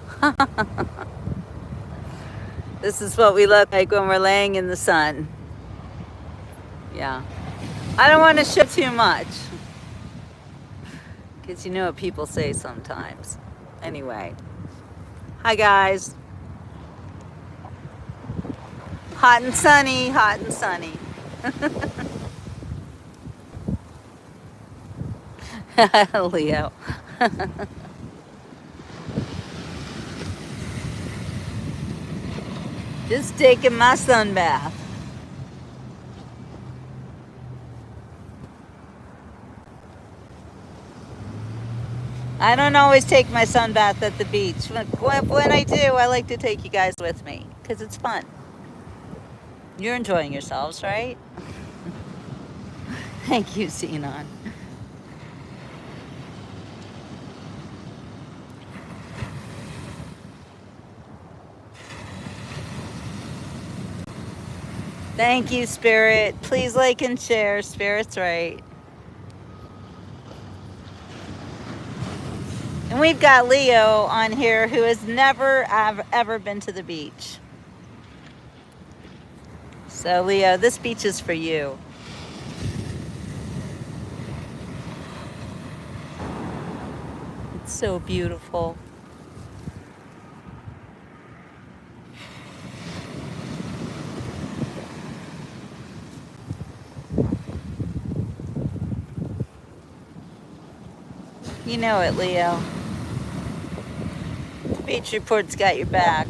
This is what we look like when we're laying in the sun. Yeah. I don't want to show too much, because you know what people say sometimes. Anyway. Hi, guys. Hot and sunny, hot and sunny. Leo. Just taking my sun bath. I don't always take my sun bath at the beach. When I do, I like to take you guys with me because it's fun. You're enjoying yourselves, right? Thank you, Xenon. Thank you, Spirit. Please like and share. Spirit's right. And we've got Leo on here who has never, ever been to the beach. So, Leo, this beach is for you. It's so beautiful. You know it, Leo. Beach Report's got your back.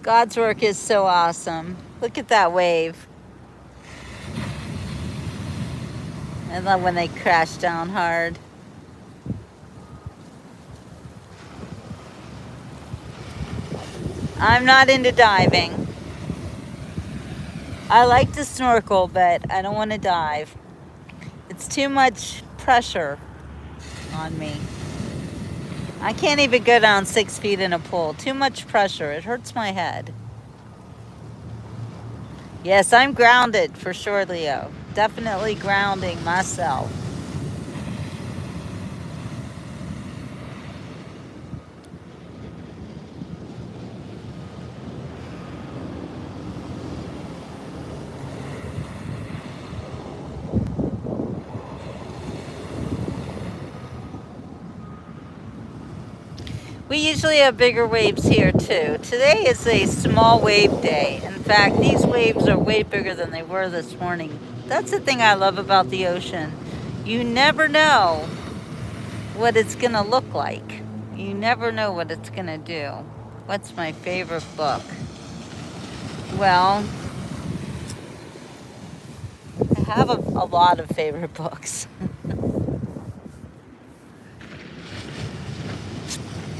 God's work is so awesome. Look at that wave. I love when they crash down hard. I'm not into diving. I like to snorkel, but I don't want to dive. It's too much pressure on me. I can't even go down 6 feet in a pool. Too much pressure. It hurts my head. Yes, I'm grounded for sure, Leo. Definitely grounding myself. We usually have bigger waves here too. Today is a small wave day. In fact, these waves are way bigger than they were this morning. That's the thing I love about the ocean. You never know what it's gonna look like. You never know what it's gonna do. What's my favorite book? Well, I have a lot of favorite books.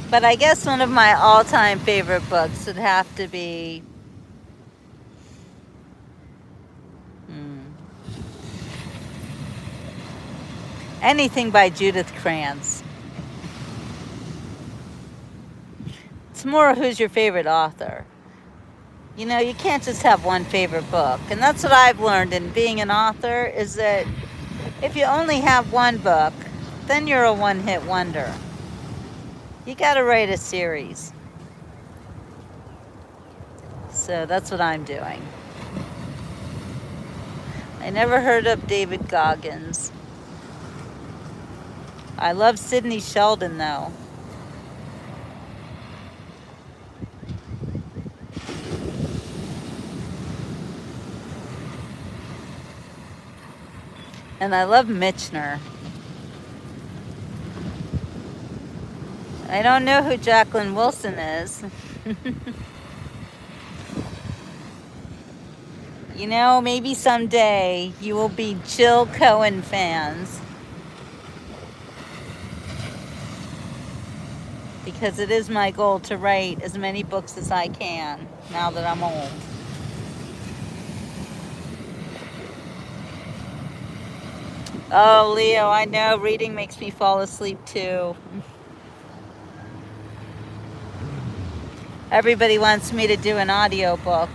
But I guess one of my all-time favorite books would have to be hmm, anything by Judith Krantz. It's more who's your favorite author. You know, you can't just have one favorite book. And that's what I've learned in being an author, is that if you only have one book, then you're a one-hit wonder. You got to write a series. So that's what I'm doing. I never heard of David Goggins. I love Sidney Sheldon, though. And I love Michener. I don't know who Jacqueline Wilson is. You know, maybe someday you will be Jill Cohen fans. Because it is my goal to write as many books as I can now that I'm old. Oh, Leo, I know reading makes me fall asleep too. Everybody wants me to do an audiobook.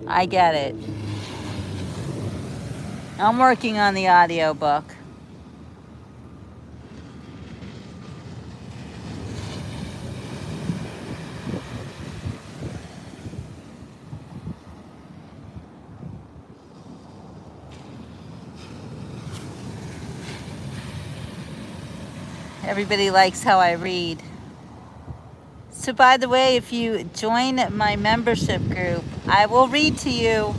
I get it. I'm working on the audiobook. Everybody likes how I read. So by the way, if you join my membership group, I will read to you.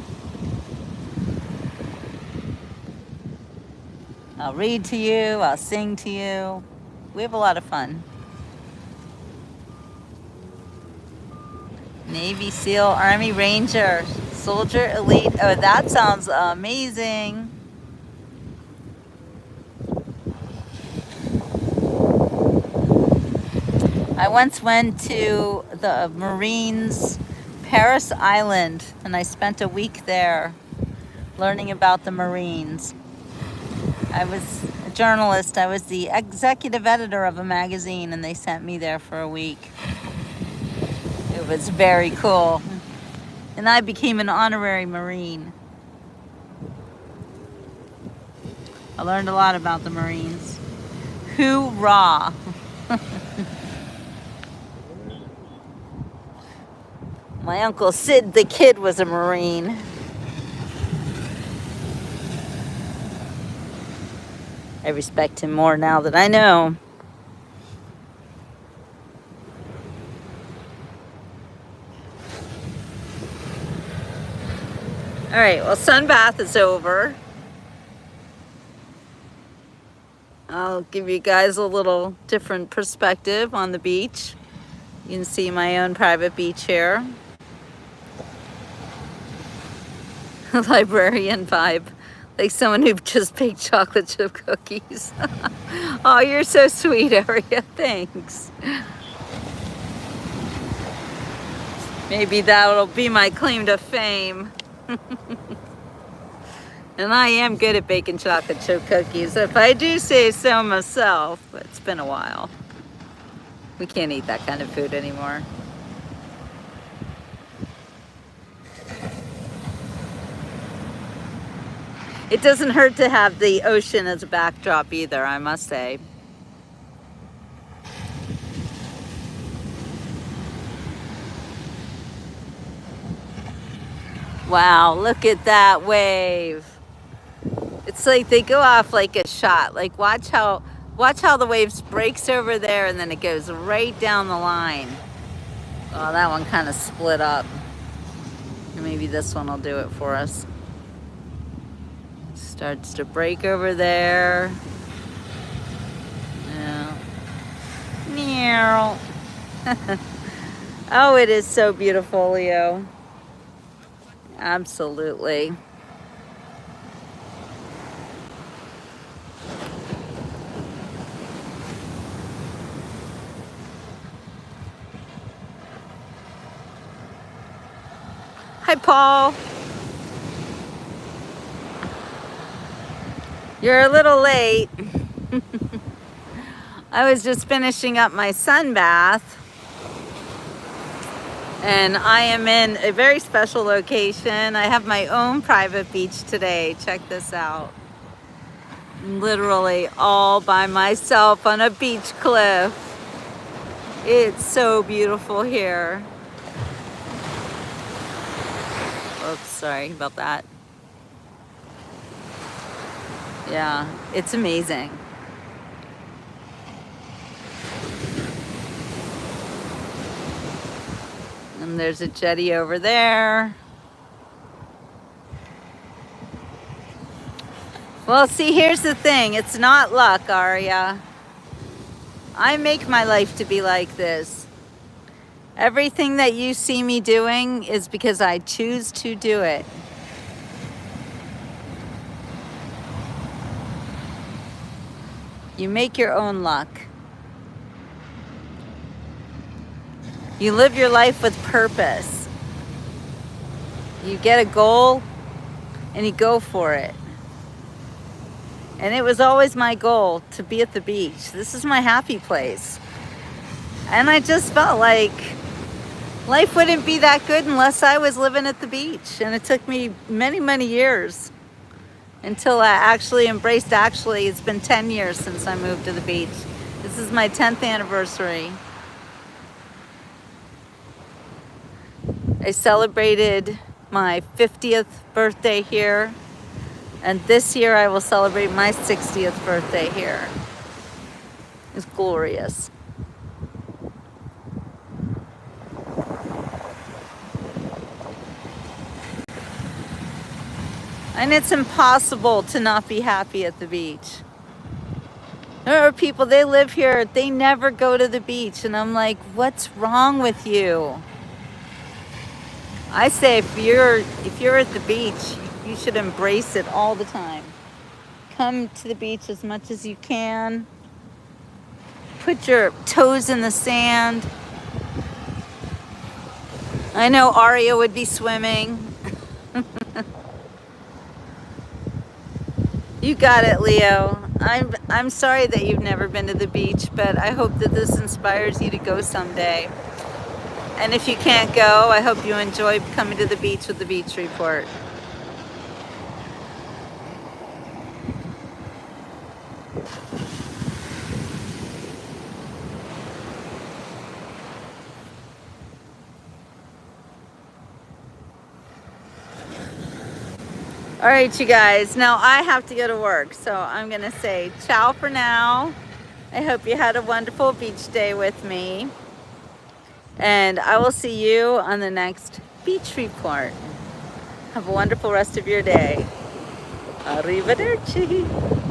I'll read to you, I'll sing to you. We have a lot of fun. Navy SEAL, Army Ranger, Soldier Elite. Oh, that sounds amazing. I once went to the Marines Paris Island, and I spent a week there learning about the Marines. I was a journalist. I was the executive editor of a magazine, and they sent me there for a week. It was very cool. And I became an honorary Marine. I learned a lot about the Marines. Hoorah! My Uncle Sid the Kid was a Marine. I respect him more now that I know. All right, well, sunbath is over. I'll give you guys a little different perspective on the beach. You can see my own private beach here. Librarian vibe, like someone who just baked chocolate chip cookies. Oh, you're so sweet, Aria. Thanks. Maybe that'll be my claim to fame. And I am good at baking chocolate chip cookies, if I do say so myself, but it's been a while. We can't eat that kind of food anymore. It doesn't hurt to have the ocean as a backdrop either, I must say. Wow, look at that wave. It's like they go off like a shot. Like watch how the waves breaks over there and then it goes right down the line. Oh, that one kind of split up. Maybe this one will do it for us. Starts to break over there. Yeah. Meow. Oh, it is so beautiful, Leo. Absolutely. Hi, Paul. You're a little late. I was just finishing up my sun bath, and I am in a very special location. I have my own private beach today. Check this out. Literally all by myself on a beach cliff. It's so beautiful here. Oops, sorry about that. Yeah, it's amazing. And there's a jetty over there. Well, see, here's the thing. It's not luck, Aria. I make my life to be like this. Everything that you see me doing is because I choose to do it. You make your own luck. You live your life with purpose. You get a goal and you go for it. And it was always my goal to be at the beach. This is my happy place. And I just felt like life wouldn't be that good unless I was living at the beach. And it took me many, many years until I actually embraced, it's been 10 years since I moved to the beach. This is my 10th anniversary. I celebrated my 50th birthday here. And this year I will celebrate my 60th birthday here. It's glorious. And it's impossible to not be happy at the beach. There are people, they live here, they never go to the beach. And I'm like, what's wrong with you? I say if you're at the beach, you should embrace it all the time. Come to the beach as much as you can. Put your toes in the sand. I know Aria would be swimming. You got it, Leo. I'm sorry that you've never been to the beach, but I hope that this inspires you to go someday. And if you can't go, I hope you enjoy coming to the beach with the Beach Report. All right, you guys, now I have to go to work, so I'm gonna say ciao for now. I hope you had a wonderful beach day with me. And I will see you on the next Beach Report. Have a wonderful rest of your day. Arrivederci.